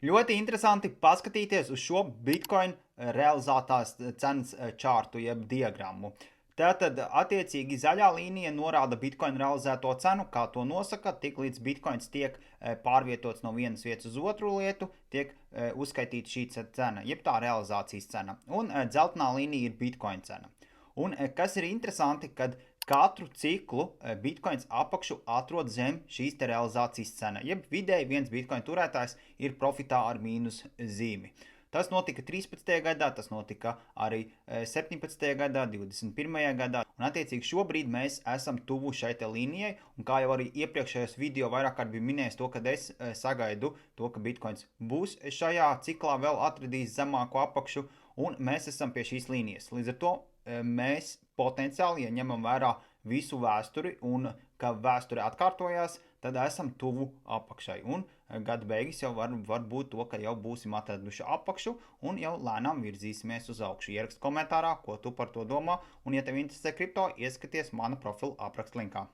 Ļoti interesanti paskatīties uz šo Bitcoin realizētās cenas čārtu jeb diagrammu. Tātad, attiecīgi, zaļā līnija norāda Bitcoin realizēto cenu, kā to nosaka, tik līdz Bitcoins tiek pārvietots no vienas vietas uz otru lietu, tiek uzskaitīta šī cena, jeb tā realizācijas cena. Un dzeltenā līnija ir Bitcoin cena. Un kas ir interesanti, kad katru ciklu Bitcoins apakšu atrod zem šīs te realizācijas cena, jeb vidēji viens Bitcoin turētājs ir profitā ar mīnus zīmi. Tas notika 13. gadā, tas notika arī 17. gadā, 21. gadā, un attiecīgi šobrīd mēs esam tuvu šai te līnijai, un kā jau arī iepriekšējos video vairāk kārt biju minējis to, kad es sagaidu to, ka Bitcoins būs šajā ciklā vēl atradīs zemāko apakšu, un mēs esam pie šīs līnijas. Līdz ar to mēs potenciāli, ja ņemam vērā visu vēsturi un ka vēsture atkārtojās, tad esam tuvu apakšai. Un gada beigas jau var būt to, ka jau būsim atraduši apakšu un jau lēnām virzīsimies uz augšu. Ierakst komentārā, ko tu par to domā, un ja tev interesē kripto, ieskaties mana profila aprakstlinkā.